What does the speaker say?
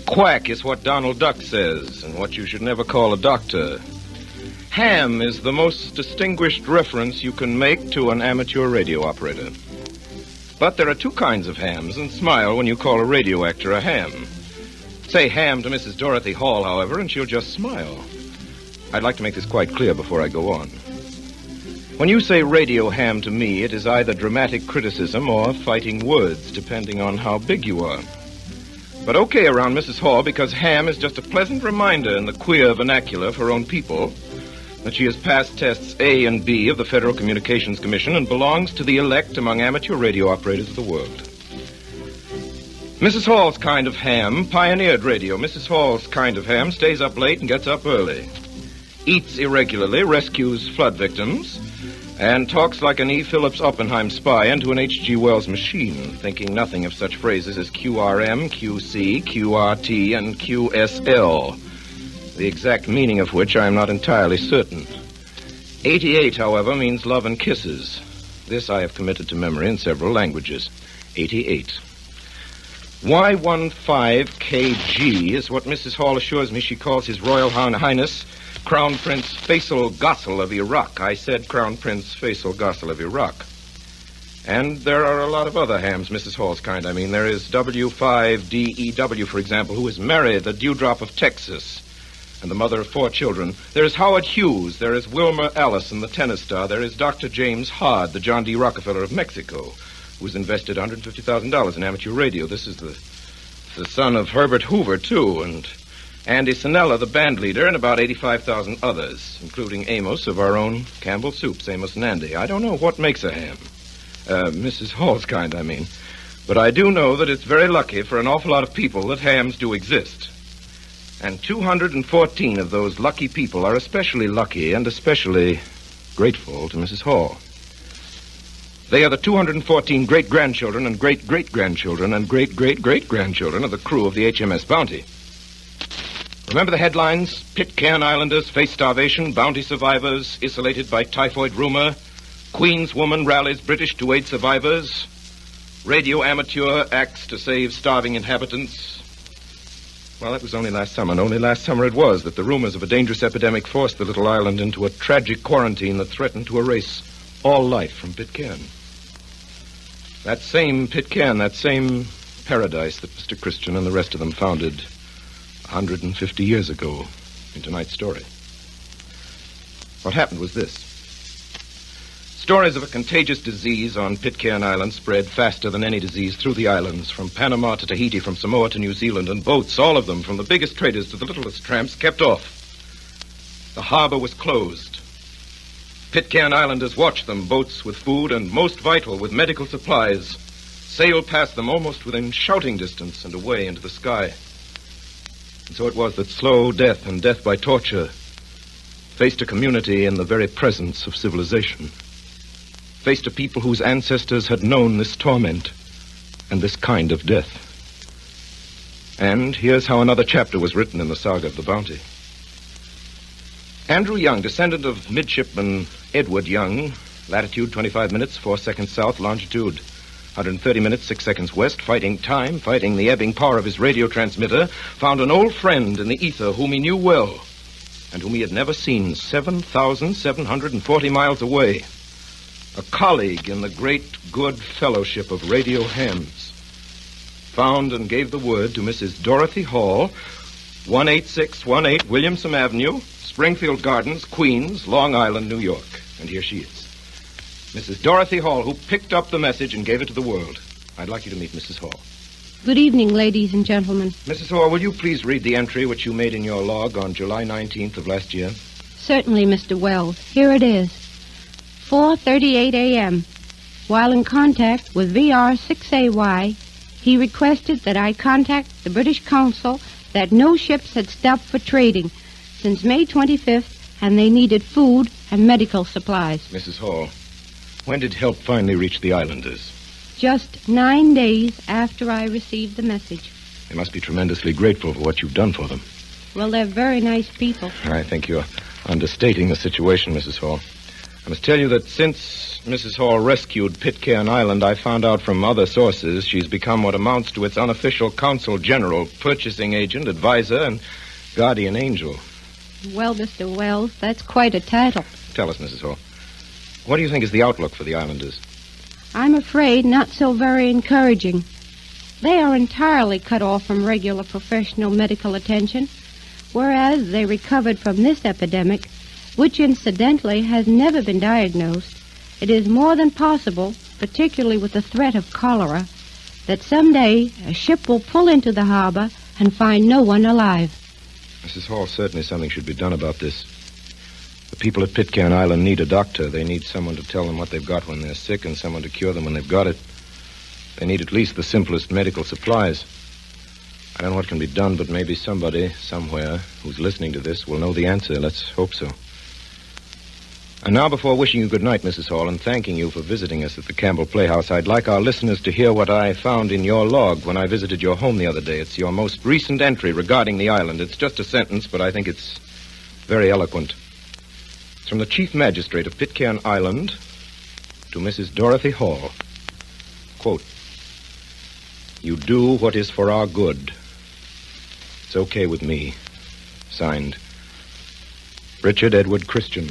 Quack is what Donald Duck says, and what you should never call a doctor. Ham is the most distinguished reference you can make to an amateur radio operator. But there are two kinds of hams, and smile when you call a radio actor a ham. Say ham to Mrs. Dorothy Hall, however, and she'll just smile. I'd like to make this quite clear before I go on. When you say radio ham to me, it is either dramatic criticism or fighting words, depending on how big you are. But okay around Mrs. Hall, because ham is just a pleasant reminder in the queer vernacular of her own people that she has passed tests A and B of the Federal Communications Commission and belongs to the elect among amateur radio operators of the world. Mrs. Hall's kind of ham pioneered radio. Mrs. Hall's kind of ham stays up late and gets up early, eats irregularly, rescues flood victims, and talks like an E. Phillips Oppenheim spy into an H.G. Wells machine, thinking nothing of such phrases as QRM, QC, QRT, and QSL, the exact meaning of which I am not entirely certain. 88, however, means love and kisses. This I have committed to memory in several languages. 88. Y15KG is what Mrs. Hall assures me she calls His Royal Highness Crown Prince Faisal Ghassel of Iraq. I said Crown Prince Faisal Ghassel of Iraq. And there are a lot of other hams, Mrs. Hall's kind. I mean, there is W5DEW, for example, who is Mary, the Dewdrop of Texas, and the mother of 4 children. There is Howard Hughes. There is Wilmer Allison, the tennis star. There is Dr. James Hard, the John D. Rockefeller of Mexico, who's invested $150,000 in amateur radio. This is the son of Herbert Hoover, too, and Andy Sinella, the band leader, and about 85,000 others, including Amos of our own Campbell Soups, Amos and Andy. I don't know what makes a ham. Mrs. Hall's kind, I mean. But I do know that it's very lucky for an awful lot of people that hams do exist. And 214 of those lucky people are especially lucky and especially grateful to Mrs. Hall. They are the 214 great-grandchildren and great-great-grandchildren and great-great-great-grandchildren of the crew of the HMS Bounty. Remember the headlines? Pitcairn Islanders face starvation, Bounty survivors isolated by typhoid rumor, Queen's woman rallies British to aid survivors, radio amateur acts to save starving inhabitants. Well, that was only last summer, and only last summer it was that the rumors of a dangerous epidemic forced the little island into a tragic quarantine that threatened to erase all life from Pitcairn. That same Pitcairn, that same paradise that Mr. Christian and the rest of them founded 150 years ago in tonight's story. What happened was this. Stories of a contagious disease on Pitcairn Island spread faster than any disease through the islands, from Panama to Tahiti, from Samoa to New Zealand, and boats, all of them, from the biggest traders to the littlest tramps, kept off. The harbor was closed. Pitcairn Islanders watched them, boats with food and, most vital, with medical supplies, sail past them almost within shouting distance and away into the sky. And so it was that slow death and death by torture faced a community in the very presence of civilization, faced a people whose ancestors had known this torment and this kind of death. And here's how another chapter was written in the saga of the Bounty. Andrew Young, descendant of midshipman Edward Young, latitude 25 minutes, 4 seconds south, longitude 130 minutes, 6 seconds west, fighting time, fighting the ebbing power of his radio transmitter, found an old friend in the ether whom he knew well and whom he had never seen 7,740 miles away. A colleague in the great good fellowship of radio hams. Found and gave the word to Mrs. Dorothy Hall, 18618 Williamson Avenue, Springfield Gardens, Queens, Long Island, New York. And here she is. Mrs. Dorothy Hall, who picked up the message and gave it to the world. I'd like you to meet Mrs. Hall. Good evening, ladies and gentlemen. Mrs. Hall, will you please read the entry which you made in your log on July 19th of last year? Certainly, Mr. Wells. Here it is. 4:38 a.m. While in contact with VR6AY, he requested that I contact the British Consul that no ships had stopped for trading since May 25th, and they needed food and medical supplies. Mrs. Hall, when did help finally reach the islanders? Just 9 days after I received the message. They must be tremendously grateful for what you've done for them. Well, they're very nice people. I think you're understating the situation, Mrs. Hall. I must tell you that since Mrs. Hall rescued Pitcairn Island, I found out from other sources she's become what amounts to its unofficial consul general, purchasing agent, advisor, and guardian angel. Well, Mr. Wells, that's quite a title. Tell us, Mrs. Hall, what do you think is the outlook for the islanders? I'm afraid not so very encouraging. They are entirely cut off from regular professional medical attention, whereas they recovered from this epidemic, which incidentally has never been diagnosed. It is more than possible, particularly with the threat of cholera, that someday a ship will pull into the harbor and find no one alive. Mrs. Hall, certainly something should be done about this. The people at Pitcairn Island need a doctor. They need someone to tell them what they've got when they're sick and someone to cure them when they've got it. They need at least the simplest medical supplies. I don't know what can be done, but maybe somebody, somewhere, who's listening to this will know the answer. Let's hope so. And now, before wishing you good night, Mrs. Hall, and thanking you for visiting us at the Campbell Playhouse, I'd like our listeners to hear what I found in your log when I visited your home the other day. It's your most recent entry regarding the island. It's just a sentence, but I think it's very eloquent. It's from the Chief Magistrate of Pitcairn Island to Mrs. Dorothy Hall. Quote, "You do what is for our good. It's okay with me." Signed, Richard Edward Christian.